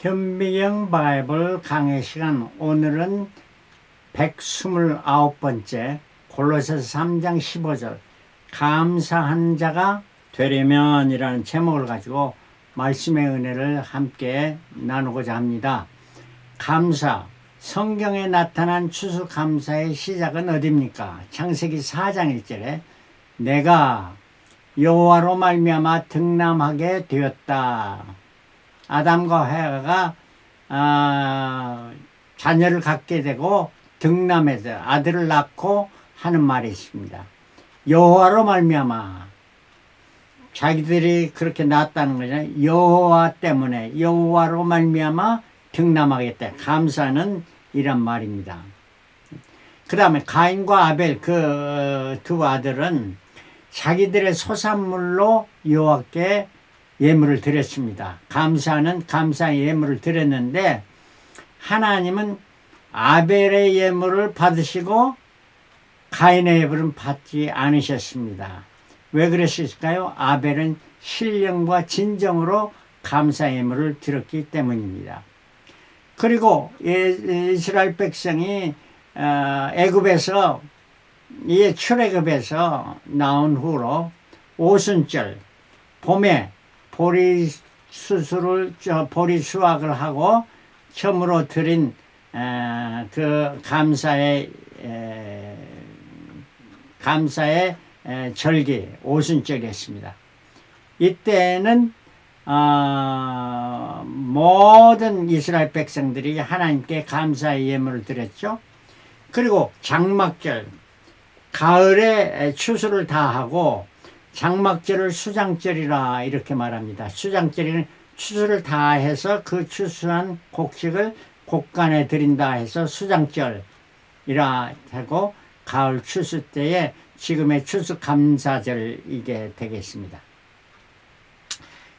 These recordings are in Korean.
현미경 바이블 강의 시간, 오늘은 129번째 골로새서 3장 15절 감사한 자가 되려면 이라는 제목을 가지고 말씀의 은혜를 함께 나누고자 합니다. 감사, 성경에 나타난 추수감사의 시작은 어디입니까? 창세기 4장 1절에 내가 여호와로 말미암아 등남하게 되었다. 아담과 해가가 자녀를 갖게 되고 등남해서 아들을 낳고 하는 말이 있습니다. 여호와로 말미암아, 자기들이 그렇게 낳았다는 거잖아요. 여호와 때문에, 여호와로 말미암아 등남하겠다. 감사는 이란 말입니다. 그 다음에 가인과 아벨, 그 두 아들은 자기들의 소산물로 여호와께 예물을 드렸습니다. 감사는 감사의 예물을 드렸는데 하나님은 아벨의 예물을 받으시고 가인의 예물은 받지 않으셨습니다. 왜 그랬을까요? 아벨은 신령과 진정으로 감사 예물을 드렸기 때문입니다. 그리고 이스라엘 백성이 애굽에서 출애굽에서 나온 후로 오순절 봄에 보리 수확을 하고 처음으로 드린 그 감사의 절기 오순절이었습니다. 이때는 모든 이스라엘 백성들이 하나님께 감사의 예물을 드렸죠. 그리고 장막절, 가을에 추수를 다 하고 장막절을 수장절이라 이렇게 말합니다. 수장절에는 추수를 다 해서 그 추수한 곡식을 곡간에 드린다 해서 수장절이라 하고, 가을 추수 때에 지금의 추수감사절이게 되겠습니다.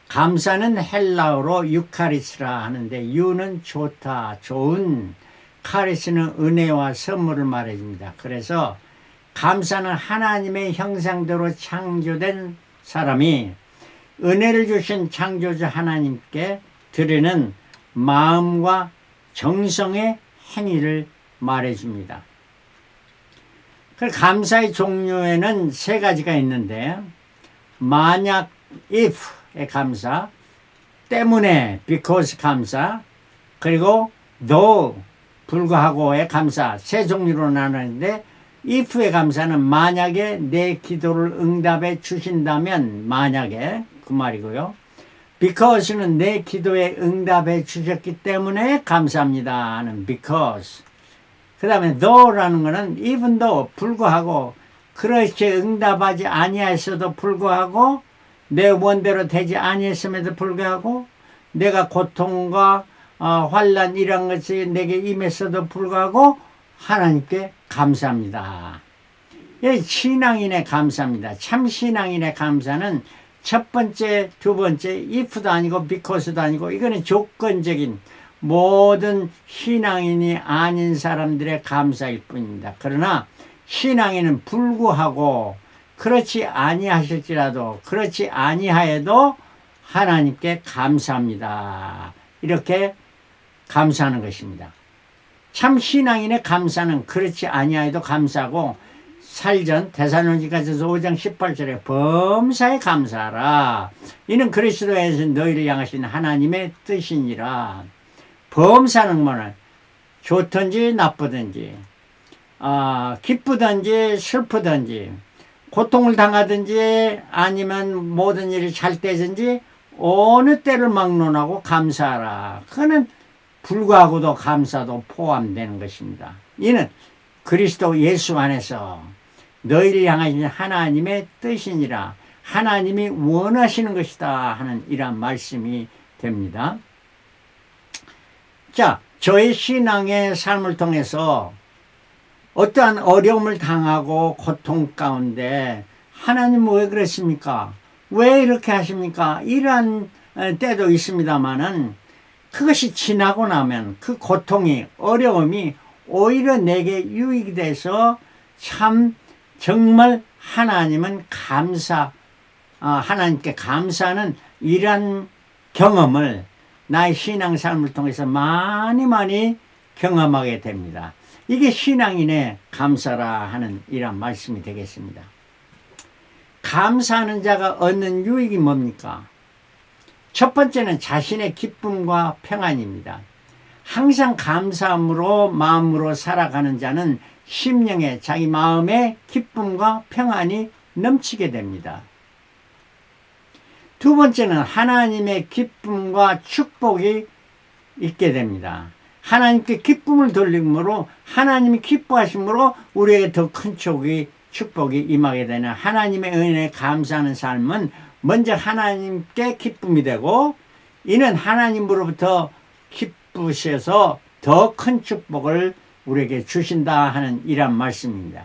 감사는 헬라어로 유카리스라 하는데, 유는 좋다, 좋은, 카리스는 은혜와 선물을 말해줍니다. 그래서 감사는 하나님의 형상대로 창조된 사람이 은혜를 주신 창조주 하나님께 드리는 마음과 정성의 행위를 말해줍니다. 감사의 종류에는 세 가지가 있는데, 만약, if의 감사, 때문에, because 감사, 그리고 though, 불구하고의 감사, 세 종류로 나누는데, if의 감사는 만약에 내 기도를 응답해 주신다면, 만약에 그 말이고요. because는 내 기도에 응답해 주셨기 때문에 감사합니다 하는 because. 그 다음에 though라는 거는 even though, 불구하고, 그렇게 응답하지 아니하였어도 불구하고, 내 원대로 되지 아니했음에도 불구하고, 내가 고통과 환난 이런 것이 내게 임했어도 불구하고 하나님께 감사합니다. 신앙인의 감사입니다. 참 신앙인의 감사는 첫 번째, 두 번째, if도 아니고 because도 아니고, 이거는 조건적인 모든 신앙인이 아닌 사람들의 감사일 뿐입니다. 그러나 신앙인은 불구하고, 그렇지 아니하실지라도, 그렇지 아니하여도 하나님께 감사합니다, 이렇게 감사하는 것입니다. 참 신앙인의 감사는 그렇지 아니하여도 감사하고, 살전 데살로니가서 5장 18절에 범사에 감사하라, 이는 그리스도에서 너희를 향하신 하나님의 뜻이니라. 범사는 뭐는 좋든지 나쁘든지, 기쁘든지 슬프든지, 고통을 당하든지 아니면 모든 일이 잘 되든지 어느 때를 막론하고 감사하라. 그거는 불구하고도 감사도 포함되는 것입니다. 이는 그리스도 예수 안에서 너희를 향하신 하나님의 뜻이니라, 하나님이 원하시는 것이다 하는 이러한 말씀이 됩니다. 자, 저의 신앙의 삶을 통해서 어떠한 어려움을 당하고 고통 가운데 하나님 왜 그랬습니까? 왜 이렇게 하십니까? 이러한 때도 있습니다만은, 그것이 지나고 나면 그 고통이, 어려움이 오히려 내게 유익이 돼서 참 정말 하나님은 하나님께 감사하는 이러한 경험을 나의 신앙 삶을 통해서 많이 경험하게 됩니다. 이게 신앙인의 감사라 하는 이런 말씀이 되겠습니다. 감사하는 자가 얻는 유익이 뭡니까? 첫 번째는 자신의 기쁨과 평안입니다. 항상 감사함으로 마음으로 살아가는 자는 심령에 자기 마음의 기쁨과 평안이 넘치게 됩니다. 두 번째는 하나님의 기쁨과 축복이 있게 됩니다. 하나님께 기쁨을 돌림으로 하나님이 기뻐하심으로 우리에게 더 큰 축복이 임하게 되는 하나님의 은혜에 감사하는 삶은 먼저 하나님께 기쁨이 되고 이는 하나님으로부터 기쁘셔서 더 큰 축복을 우리에게 주신다 하는 이런 말씀입니다.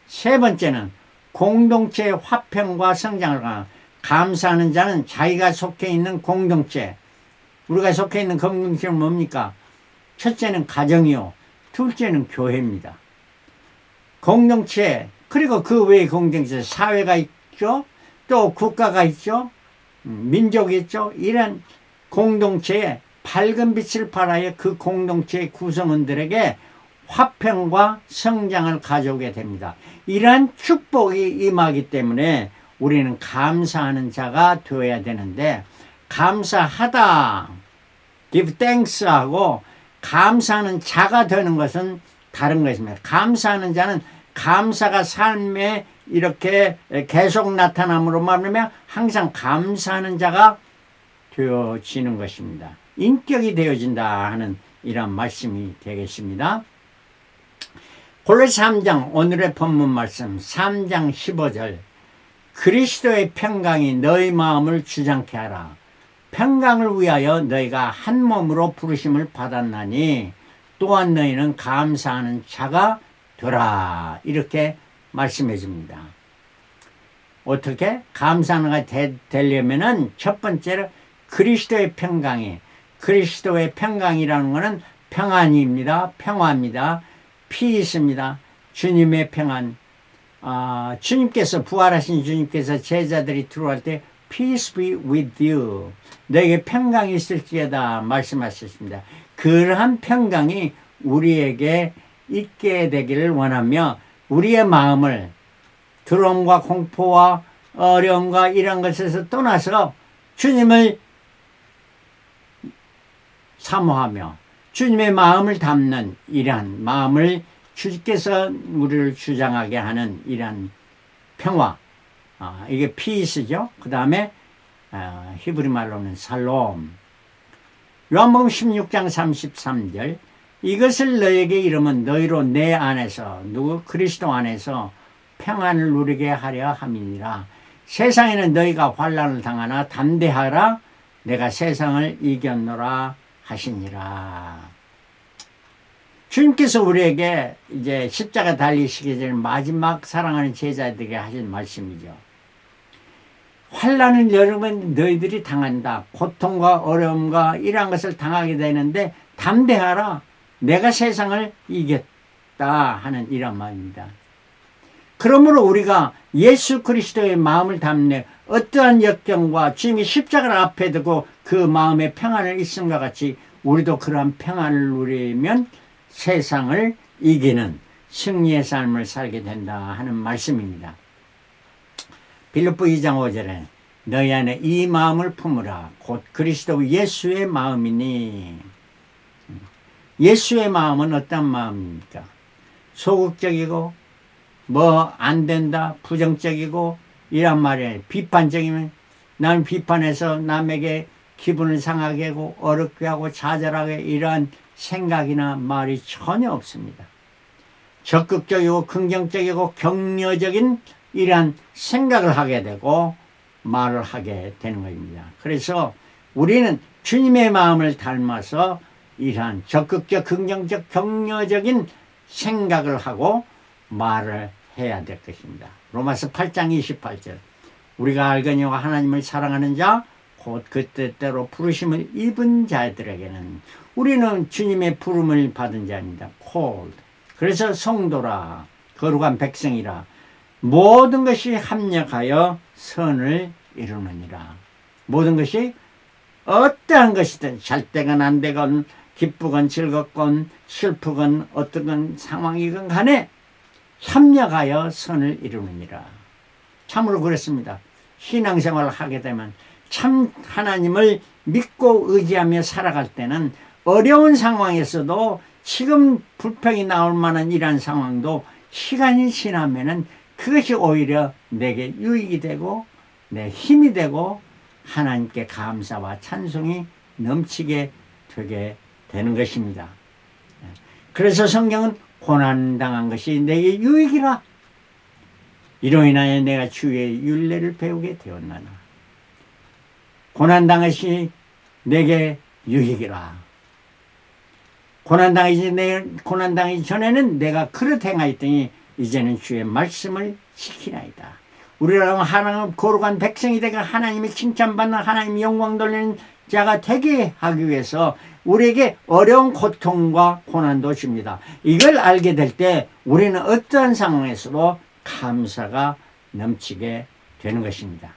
세 번째는 공동체의 화평과 성장을 감사하는 자는 자기가 속해 있는 공동체, 우리가 속해 있는 공동체는 뭡니까? 첫째는 가정이요, 둘째는 교회입니다. 공동체, 그리고 그 외의 공동체, 사회가 있죠, 또 국가가 있죠, 민족이 있죠. 이런 공동체에 밝은 빛을 발하여 그 공동체의 구성원들에게 화평과 성장을 가져오게 됩니다. 이러한 축복이 임하기 때문에 우리는 감사하는 자가 되어야 되는데, 감사하다, give thanks 하고 감사하는 자가 되는 것은 다른 것입니다. 감사하는 자는 감사가 삶에 이렇게 계속 나타남으로 말하면 항상 감사하는 자가 되어지는 것입니다. 인격이 되어진다 하는 이런 말씀이 되겠습니다. 골로새 3장 오늘의 본문 말씀 3장 15절 그리스도의 평강이 너희 마음을 주장케 하라. 평강을 위하여 너희가 한 몸으로 부르심을 받았나니 또한 너희는 감사하는 자가 되라. 이렇게 말씀해 줍니다. 어떻게? 감사하는 자가 되려면은 첫 번째로 그리스도의 평강이라는 것은 평안입니다. 평화입니다. 피스입니다. 주님의 평안. 주님께서 부활하신 주님께서 제자들이 들어갈 때 Peace be with you. 너에게 평강이 있을지어다 말씀하셨습니다. 그러한 평강이 우리에게 있게 되기를 원하며 우리의 마음을 두려움과 공포와 어려움과 이런 것에서 떠나서 주님을 사모하며 주님의 마음을 담는 이러한 마음을 주께서 우리를 주장하게 하는 이러한 평화, 이게 피스죠. 그 다음에 히브리 말로는 살롬. 요한복음 16장 33절 이것을 너에게 이르면 너희로 내 안에서 그리스도 안에서 평안을 누리게 하려 함이니라. 세상에는 너희가 환난을 당하나 담대하라. 내가 세상을 이겼노라 하시니라. 주님께서 우리에게 이제 십자가 달리시기 전에 마지막 사랑하는 제자들에게 하신 말씀이죠. 환난은 여러분 너희들이 당한다. 고통과 어려움과 이러한 것을 당하게 되는데 담대하라. 내가 세상을 이겼다 하는 이런 말입니다. 그러므로 우리가 예수 그리스도의 마음을 담는 어떠한 역경과 주님이 십자가를 앞에 두고 그 마음의 평안을 있음과 같이 우리도 그러한 평안을 누리면 세상을 이기는 승리의 삶을 살게 된다 하는 말씀입니다. 빌립보 2장 5절에 너희 안에 이 마음을 품으라. 곧 그리스도 예수의 마음이니. 예수의 마음은 어떤 마음입니까? 소극적이고 뭐 안 된다, 부정적이고 이란 말이에요. 비판적이면 나는 비판해서 남에게 기분을 상하게 하고 어렵게 하고 좌절하게 이러한 생각이나 말이 전혀 없습니다. 적극적이고 긍정적이고 격려적인 이러한 생각을 하게 되고 말을 하게 되는 것입니다. 그래서 우리는 주님의 마음을 닮아서 이러한 적극적, 긍정적, 격려적인 생각을 하고 말을 해야 될 것입니다. 로마서 8장 28절 우리가 알거니와 하나님을 사랑하는 자 곧 그 뜻대로 부르심을 입은 자들에게는 우리는 주님의 부름을 받은 자입니다. called. 그래서 성도라 거룩한 백성이라 모든 것이 합력하여 선을 이루느니라. 모든 것이 어떠한 것이든 잘 때건 안 되건 기쁘건 즐겁건 슬프건 어떤 상황이건 간에 협력하여 선을 이루느니라. 참으로 그렇습니다. 신앙생활을 하게 되면 참 하나님을 믿고 의지하며 살아갈 때는 어려운 상황에서도 지금 불평이 나올 만한 이러한 상황도 시간이 지나면은 그것이 오히려 내게 유익이 되고 내 힘이 되고 하나님께 감사와 찬송이 넘치게 되게 되는 것입니다. 그래서 성경은 고난당한 것이 내게 유익이라. 이로 인하여 내가 주의 율례를 배우게 되었나나. 고난당한 것이 내게 유익이라. 고난당하기 전에는 내가 그릇 행하였더니 이제는 주의 말씀을 지키나이다. 우리라면 하나님 거룩한 백성이 되고 하나님이 칭찬받는 하나님 영광 돌리는 자가 되게 하기 위해서 우리에게 어려운 고통과 고난도 줍니다. 이걸 알게 될 때 우리는 어떠한 상황에서도 감사가 넘치게 되는 것입니다.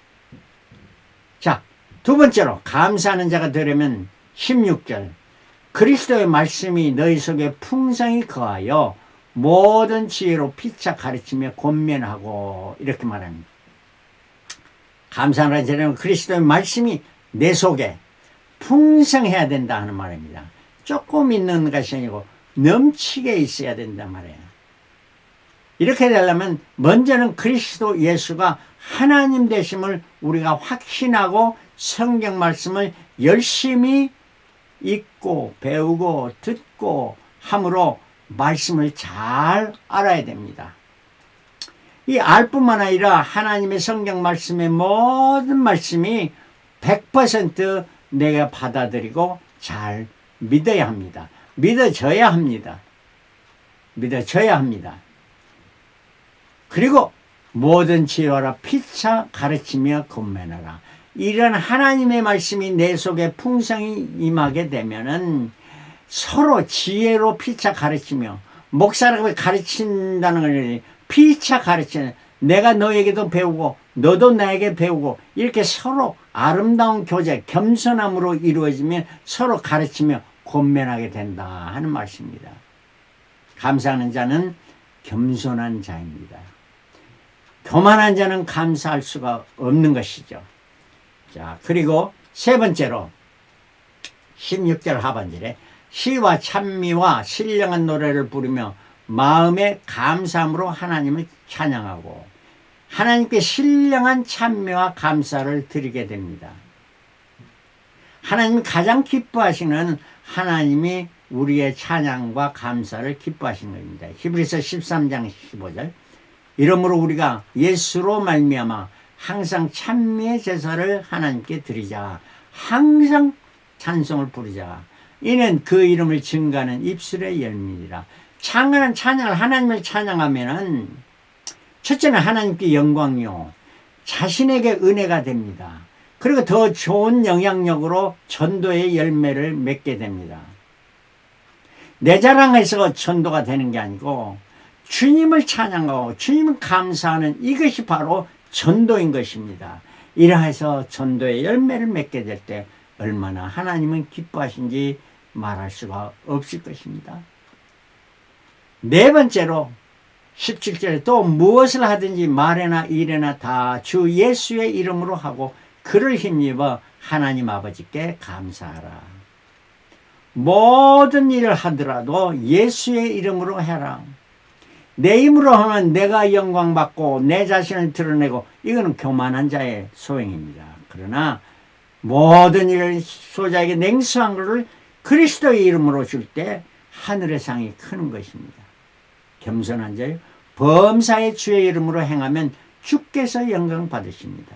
자, 두 번째로 감사하는 자가 되려면 16절 그리스도의 말씀이 너희 속에 풍성히 거하여 모든 지혜로 피차 가르치며 권면하고 이렇게 말합니다. 감사하는 자는 그리스도의 말씀이 내 속에 풍성해야 된다 하는 말입니다. 조금 있는 것이 아니고 넘치게 있어야 된단 말이에요. 이렇게 되려면 먼저는 그리스도 예수가 하나님 되심을 우리가 확신하고 성경 말씀을 열심히 읽고 배우고 듣고 함으로 말씀을 잘 알아야 됩니다. 이 알 뿐만 아니라 하나님의 성경 말씀의 모든 말씀이 100% 내가 받아들이고 잘 믿어야 합니다. 믿어져야 합니다. 믿어져야 합니다. 그리고 모든 지혜라 피차 가르치며 권면하라. 이런 하나님의 말씀이 내 속에 풍성히 임하게 되면은 서로 지혜로 피차 가르치며 목사라고 가르친다는 걸 피차 가르치는 내가 너에게도 배우고 너도 나에게 배우고 이렇게 서로 아름다운 교제 겸손함으로 이루어지면 서로 가르치며 권면하게 된다 하는 말씀입니다. 감사하는 자는 겸손한 자입니다. 교만한 자는 감사할 수가 없는 것이죠. 자, 그리고 세 번째로 16절 하반절에 시와 찬미와 신령한 노래를 부르며 마음의 감사함으로 하나님을 찬양하고 하나님께 신령한 찬미와 감사를 드리게 됩니다. 하나님이 가장 기뻐하시는 하나님이 우리의 찬양과 감사를 기뻐하시는 겁니다. 히브리서 13장 15절 이러므로 우리가 예수로 말미암아 항상 찬미의 제사를 하나님께 드리자. 항상 찬송을 부르자. 이는 그 이름을 증거하는 입술의 열매니라. 찬양을 하나님을 찬양하면은 첫째는 하나님께 영광이요 자신에게 은혜가 됩니다. 그리고 더 좋은 영향력으로 전도의 열매를 맺게 됩니다. 내 자랑에서 전도가 되는 게 아니고 주님을 찬양하고 주님을 감사하는 이것이 바로 전도인 것입니다. 이러해서 전도의 열매를 맺게 될 때 얼마나 하나님은 기뻐하신지 말할 수가 없을 것입니다. 네 번째로 17절에 또 무엇을 하든지 말에나 일에나 다 주 예수의 이름으로 하고 그를 힘입어 하나님 아버지께 감사하라. 모든 일을 하더라도 예수의 이름으로 해라. 내 힘으로 하면 내가 영광받고 내 자신을 드러내고 이거는 교만한 자의 소행입니다. 그러나 모든 일을 소자에게 냉수한 것을 그리스도의 이름으로 줄 때 하늘의 상이 크는 것입니다. 겸손한 자요 범사의 주의 이름으로 행하면 주께서 영광 받으십니다.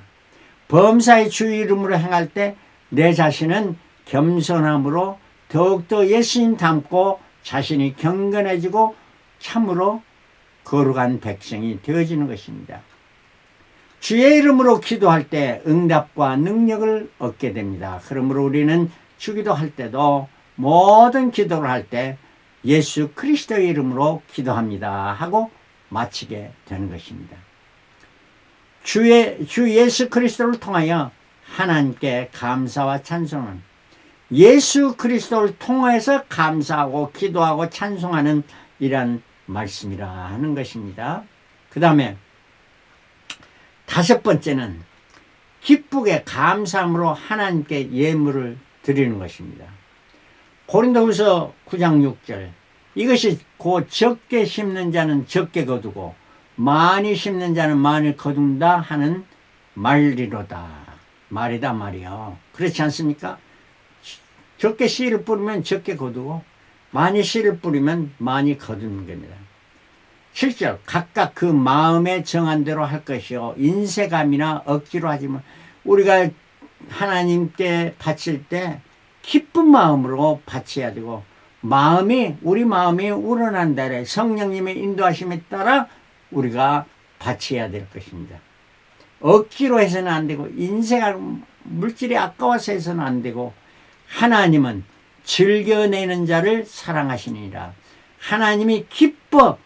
범사의 주의 이름으로 행할 때 내 자신은 겸손함으로 더욱더 예수님 닮고 자신이 경건해지고 참으로 거룩한 백성이 되어지는 것입니다. 주의 이름으로 기도할 때 응답과 능력을 얻게 됩니다. 그러므로 우리는 주기도할 때도 모든 기도를 할 때 예수 그리스도의 이름으로 기도합니다 하고 마치게 되는 것입니다. 주 예수 그리스도를 통하여 하나님께 감사와 찬송은 예수 그리스도를 통해서 감사하고 기도하고 찬송하는 이런 말씀이라 하는 것입니다. 그 다음에 다섯 번째는 기쁘게 감사함으로 하나님께 예물을 드리는 것입니다. 고린도후서 9장 6절 이것이 곧 적게 심는 자는 적게 거두고 많이 심는 자는 많이 거둔다 하는 말이로다. 말이다 말이요. 그렇지 않습니까? 적게 씨를 뿌리면 적게 거두고 많이 씨를 뿌리면 많이 거두는 겁니다. 7절 각각 그 마음에 정한 대로 할 것이요 인색함이나 억지로 하지만 우리가 하나님께 바칠 때 기쁜 마음으로 바쳐야 되고 우리 마음이 우러난 대로 성령님의 인도하심에 따라 우리가 바쳐야 될 것입니다. 억지로 해서는 안 되고 인생할 물질이 아까워서 해서는 안 되고 하나님은 즐겨내는 자를 사랑하시니라. 하나님이 기뻐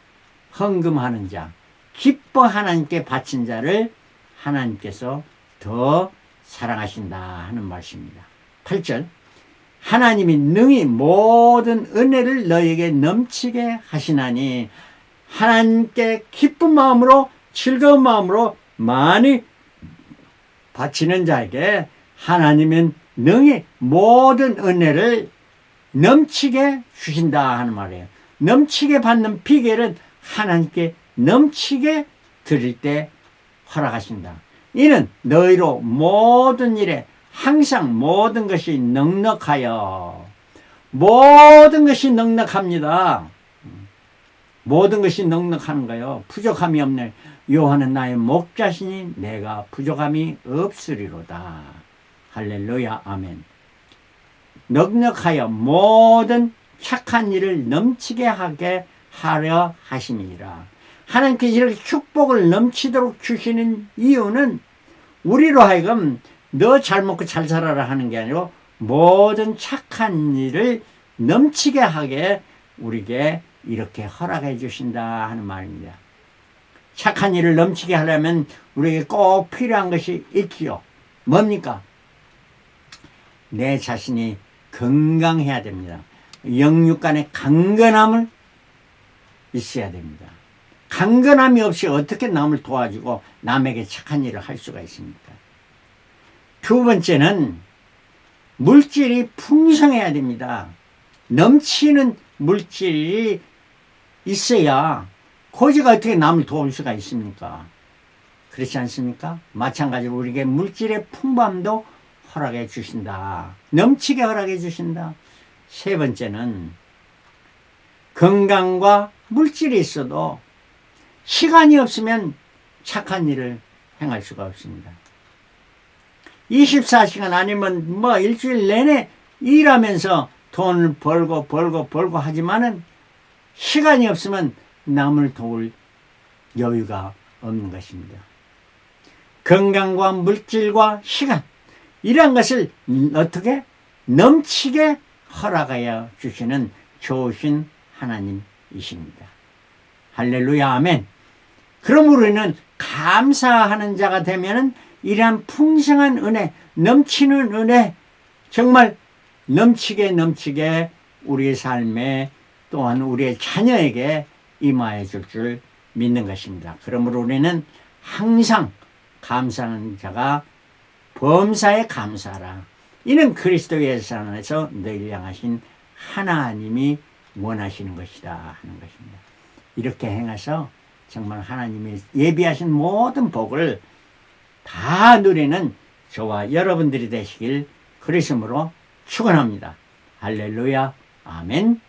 헌금하는 자, 기뻐 하나님께 바친 자를 하나님께서 더 사랑하신다 하는 말씀입니다. 8절 하나님이 능히 모든 은혜를 너에게 넘치게 하시나니 하나님께 기쁜 마음으로 즐거운 마음으로 많이 바치는 자에게 하나님은 능히 모든 은혜를 넘치게 주신다 하는 말이에요. 넘치게 받는 비결은 하나님께 넘치게 드릴 때 허락하신다. 이는 너희로 모든 일에 항상 모든 것이 넉넉하여 모든 것이 넉넉합니다. 모든 것이 넉넉하는 거요. 부족함이 없네. 요한은 나의 목자시니 내가 부족함이 없으리로다. 할렐루야 아멘. 넉넉하여 모든 착한 일을 넘치게 하게 하려 하심이니라. 하나님께서 이렇게 축복을 넘치도록 주시는 이유는 우리로 하여금 너 잘 먹고 잘 살아라 하는 게 아니고 모든 착한 일을 넘치게 하게 우리에게 이렇게 허락해 주신다 하는 말입니다. 착한 일을 넘치게 하려면 우리에게 꼭 필요한 것이 있지요. 뭡니까? 내 자신이 건강해야 됩니다. 영육 간의 강건함을 있어야 됩니다. 강건함이 없이 어떻게 남을 도와주고 남에게 착한 일을 할 수가 있습니까? 두 번째는 물질이 풍성해야 됩니다. 넘치는 물질이 있어야 고지가 어떻게 남을 도울 수가 있습니까? 그렇지 않습니까? 마찬가지로 우리에게 물질의 풍부함도 허락해 주신다. 넘치게 허락해 주신다. 세 번째는 건강과 물질이 있어도 시간이 없으면 착한 일을 행할 수가 없습니다. 24시간 아니면 뭐 일주일 내내 일하면서 돈을 벌고 하지만은 시간이 없으면 남을 도울 여유가 없는 것입니다. 건강과 물질과 시간 이런 것을 어떻게 넘치게 허락하여 주시는 좋으신 하나님이십니다. 할렐루야 아멘. 그럼 우리는 감사하는 자가 되면은 이러한 풍성한 은혜, 넘치는 은혜, 정말 넘치게 우리의 삶에 또한 우리의 자녀에게 임하여 줄 믿는 것입니다. 그러므로 우리는 항상 감사하는 자가 범사에 감사하라. 이는 그리스도 예수 안에서 너희를 향하신 하나님이 원하시는 것이다 하는 것입니다. 이렇게 행해서 정말 하나님이 예비하신 모든 복을 다 누리는 저와 여러분들이 되시길 그리스도로 축원합니다. 할렐루야 아멘.